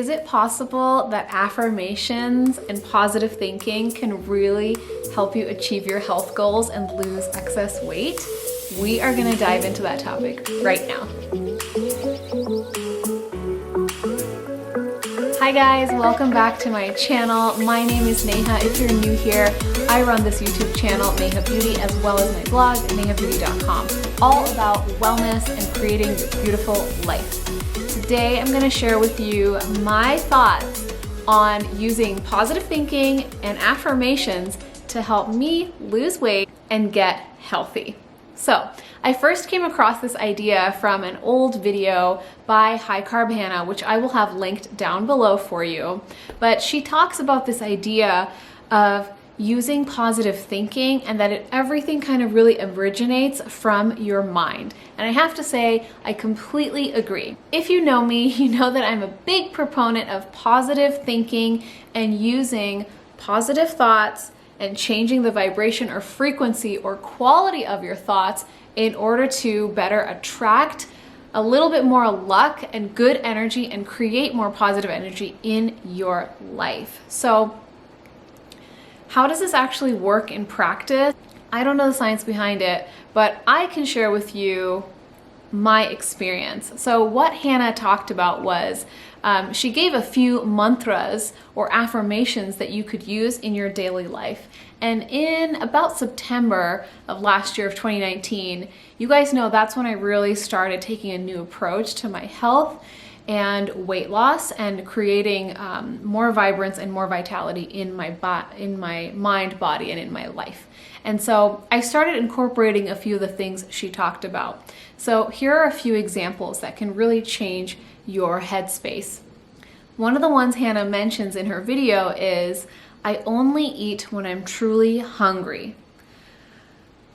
Is it possible that affirmations and positive thinking can really help you achieve your health goals and lose excess weight? We are going to dive into that topic right now. Hi guys, welcome back to my channel. My name is Neha. If you're new here, I run this YouTube channel, Neha Beauty, as well as my blog, nehabeauty.com, all about wellness and creating your beautiful life. Today, I'm going to share with you my thoughts on using positive thinking and affirmations to help me lose weight and get healthy. So, I first came across this idea from an old video by High Carb Hannah, which I will have linked down below for you. But she talks about this idea of using positive thinking and that everything kind of really originates from your mind. And I have to say, I completely agree. If you know me, you know that I'm a big proponent of positive thinking and using positive thoughts and changing the vibration or frequency or quality of your thoughts in order to better attract a little bit more luck and good energy and create more positive energy in your life. So, how does this actually work in practice? I don't know the science behind it, but I can share with you my experience. So what Hannah talked about was she gave a few mantras or affirmations that you could use in your daily life. And in about September of last year of 2019, you guys know that's when I really started taking a new approach to my health and weight loss and creating more vibrance and more vitality in my mind, body, and in my life. And so I started incorporating a few of the things she talked about. So here are a few examples that can really change your headspace. One of the ones Hannah mentions in her video is, I only eat when I'm truly hungry.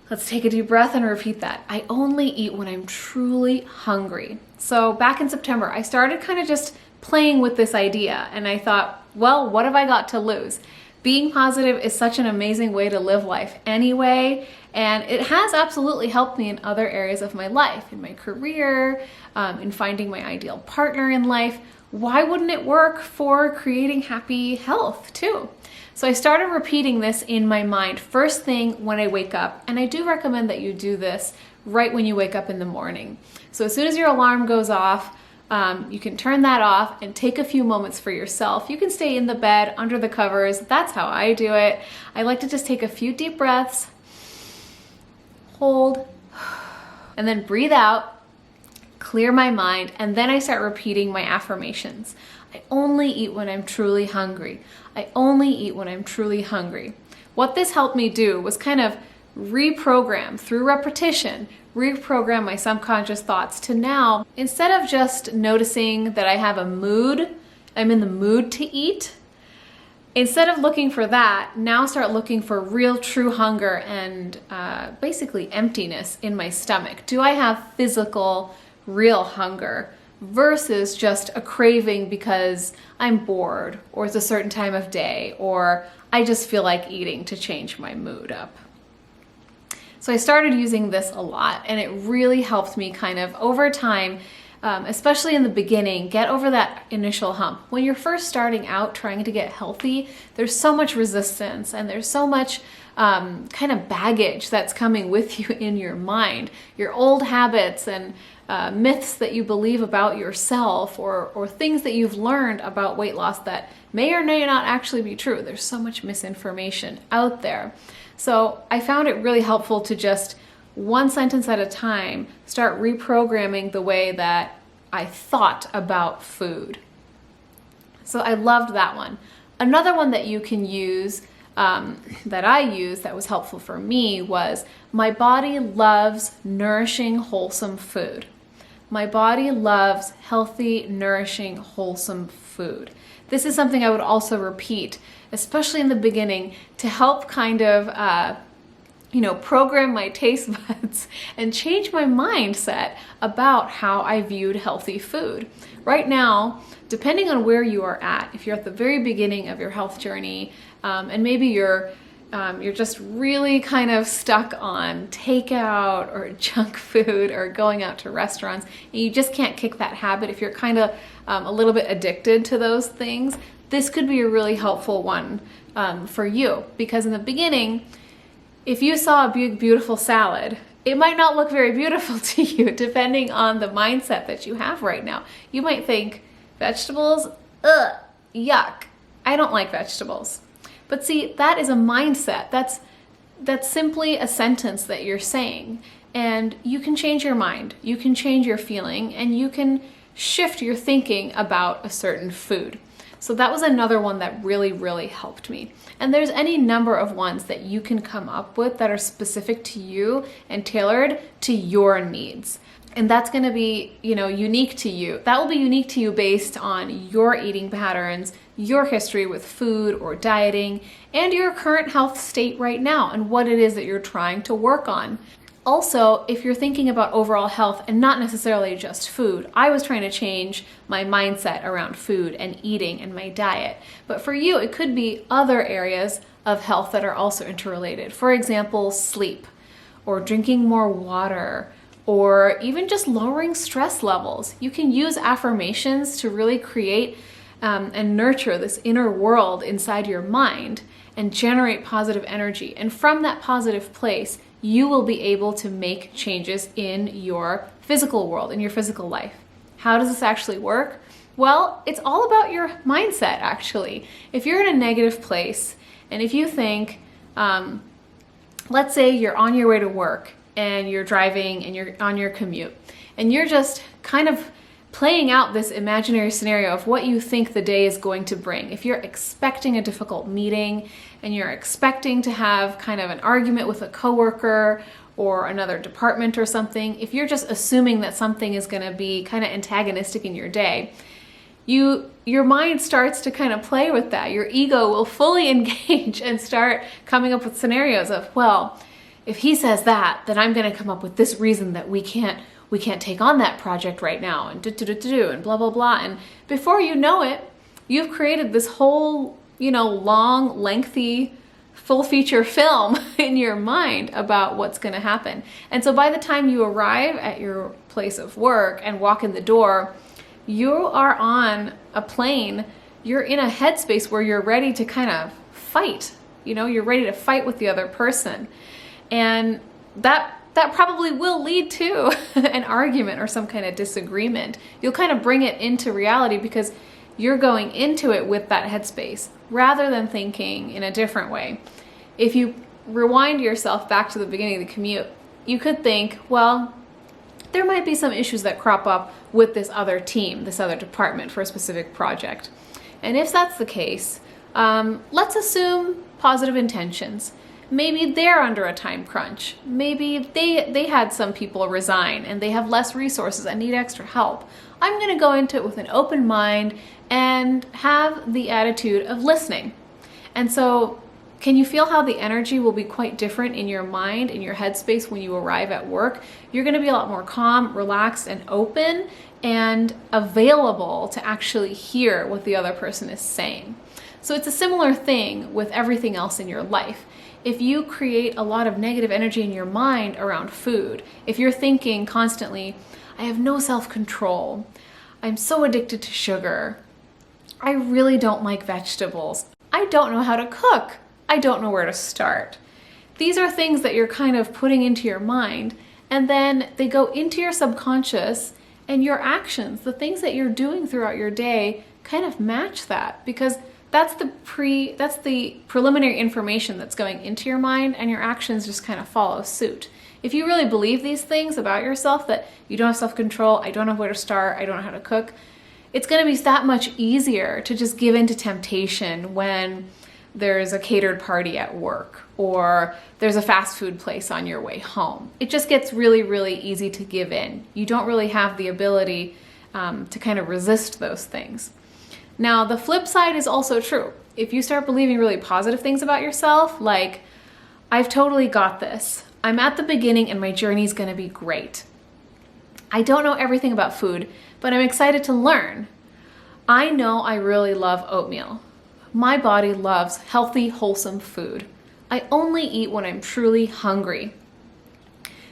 Let's take a deep breath and repeat that. I only eat when I'm truly hungry. So back in September, I started kind of just playing with this idea and I thought, well, what have I got to lose? Being positive is such an amazing way to live life anyway, and it has absolutely helped me in other areas of my life, in my career, in finding my ideal partner in life. Why wouldn't it work for creating happy health too? So I started repeating this in my mind first thing when I wake up, and I do recommend that you do this right when you wake up in the morning. So as soon as your alarm goes off, you can turn that off and take a few moments for yourself. You can stay in the bed, under the covers. That's how I do it. I like to just take a few deep breaths, hold, and then breathe out, clear my mind, and then I start repeating my affirmations. I only eat when I'm truly hungry. I only eat when I'm truly hungry. What this helped me do was kind of reprogram through repetition, reprogram my subconscious thoughts to now, instead of just noticing that I have a mood, I'm in the mood to eat, instead of looking for that, now start looking for real true hunger and basically emptiness in my stomach. Do I have physical, real hunger versus just a craving because I'm bored or it's a certain time of day or I just feel like eating to change my mood up? So I started using this a lot and it really helped me kind of over time, especially in the beginning, get over that initial hump. When you're first starting out trying to get healthy, there's so much resistance and there's so much kind of baggage that's coming with you in your mind. Your old habits and myths that you believe about yourself or things that you've learned about weight loss that may or may not actually be true. There's so much misinformation out there. So I found it really helpful to just one sentence at a time start reprogramming the way that I thought about food. So I loved that one. Another one that you can use, that I used that was helpful for me was, my body loves nourishing, wholesome food. My body loves healthy, nourishing, wholesome food. This is something I would also repeat, especially in the beginning, to help kind of, program my taste buds and change my mindset about how I viewed healthy food. Right now, depending on where you are at, if you're at the very beginning of your health journey, and maybe you're just really kind of stuck on takeout or junk food or going out to restaurants, and you just can't kick that habit. If you're kind of a little bit addicted to those things, this could be a really helpful one for you. Because in the beginning, if you saw a big, beautiful salad, it might not look very beautiful to you, depending on the mindset that you have right now. You might think, vegetables, ugh, yuck, I don't like vegetables. But see, that is a mindset. That's simply a sentence that you're saying. And you can change your mind, you can change your feeling, and you can shift your thinking about a certain food. So that was another one that really, really helped me. And there's any number of ones that you can come up with that are specific to you and tailored to your needs. And that's going to be, unique to you. That will be unique to you based on your eating patterns, your history with food or dieting, and your current health state right now and what it is that you're trying to work on. Also, if you're thinking about overall health and not necessarily just food, I was trying to change my mindset around food and eating and my diet. But for you, it could be other areas of health that are also interrelated. For example, sleep, or drinking more water, or even just lowering stress levels. You can use affirmations to really create and nurture this inner world inside your mind and generate positive energy. And from that positive place, you will be able to make changes in your physical world, in your physical life. How does this actually work? Well, it's all about your mindset, actually. If you're in a negative place, and if you think, let's say you're on your way to work, and you're driving, and you're on your commute, and you're just kind of playing out this imaginary scenario of what you think the day is going to bring. If you're expecting a difficult meeting and you're expecting to have kind of an argument with a coworker or another department or something, if you're just assuming that something is going to be kind of antagonistic in your day, your mind starts to kind of play with that. Your ego will fully engage and start coming up with scenarios of, well, if he says that, then I'm going to come up with this reason that we can't take on that project right now, and and blah, blah, blah. And before you know it, you've created this whole, long, lengthy, full feature film in your mind about what's going to happen. And so by the time you arrive at your place of work and walk in the door, you are on a plane, you're in a headspace where you're ready to kind of fight. You're ready to fight with the other person. And that probably will lead to an argument or some kind of disagreement. You'll kind of bring it into reality because you're going into it with that headspace rather than thinking in a different way. If you rewind yourself back to the beginning of the commute, you could think, well, there might be some issues that crop up with this other team, this other department for a specific project. And if that's the case, let's assume positive intentions. Maybe they're under a time crunch. Maybe they had some people resign and they have less resources and need extra help. I'm going to go into it with an open mind and have the attitude of listening. And so, can you feel how the energy will be quite different in your mind, in your headspace when you arrive at work? You're going to be a lot more calm, relaxed, and open and available to actually hear what the other person is saying. So it's a similar thing with everything else in your life. If you create a lot of negative energy in your mind around food, if you're thinking constantly, I have no self-control, I'm so addicted to sugar, I really don't like vegetables, I don't know how to cook, I don't know where to start. These are things that you're kind of putting into your mind, and then they go into your subconscious, and your actions, the things that you're doing throughout your day, kind of match that, because that's the preliminary information that's going into your mind, and your actions just kind of follow suit. If you really believe these things about yourself, that you don't have self-control, I don't know where to start, I don't know how to cook, it's going to be that much easier to just give in to temptation when there's a catered party at work or there's a fast food place on your way home. It just gets really, really easy to give in. You don't really have the ability to kind of resist those things. Now, the flip side is also true. If you start believing really positive things about yourself, like, I've totally got this, I'm at the beginning and my journey's going to be great. I don't know everything about food, but I'm excited to learn. I know I really love oatmeal. My body loves healthy, wholesome food. I only eat when I'm truly hungry.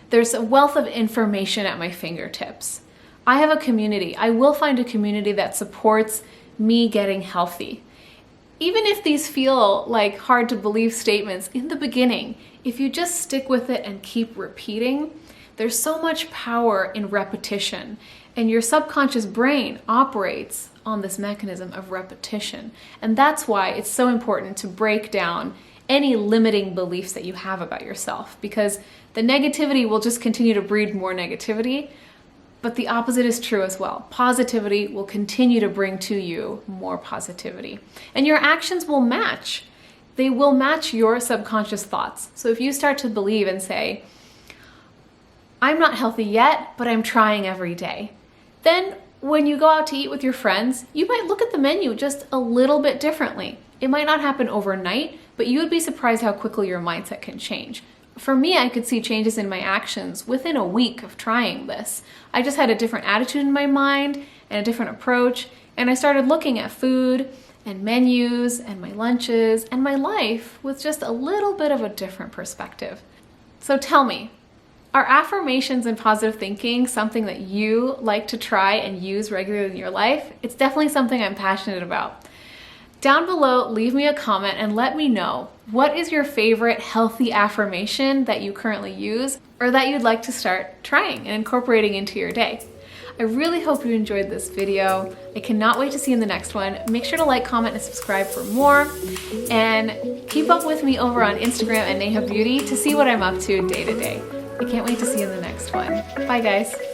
There's a wealth of information at my fingertips. I have a community. I will find a community that supports me getting healthy. Even if these feel like hard to believe statements in the beginning, if you just stick with it and keep repeating, there's so much power in repetition, and your subconscious brain operates on this mechanism of repetition. And that's why it's so important to break down any limiting beliefs that you have about yourself, because the negativity will just continue to breed more negativity, but the opposite is true as well. Positivity will continue to bring to you more positivity, and your actions will match. They will match your subconscious thoughts. So if you start to believe and say, I'm not healthy yet, but I'm trying every day, then when you go out to eat with your friends, you might look at the menu just a little bit differently. It might not happen overnight, but you would be surprised how quickly your mindset can change. For me, I could see changes in my actions within a week of trying this. I just had a different attitude in my mind and a different approach, and I started looking at food and menus and my lunches and my life with just a little bit of a different perspective. So tell me, are affirmations and positive thinking something that you like to try and use regularly in your life? It's definitely something I'm passionate about. Down below, leave me a comment and let me know, what is your favorite healthy affirmation that you currently use or that you'd like to start trying and incorporating into your day? I really hope you enjoyed this video. I cannot wait to see you in the next one. Make sure to like, comment, and subscribe for more. And keep up with me over on Instagram at Neha Beauty to see what I'm up to day to day. I can't wait to see you in the next one. Bye guys.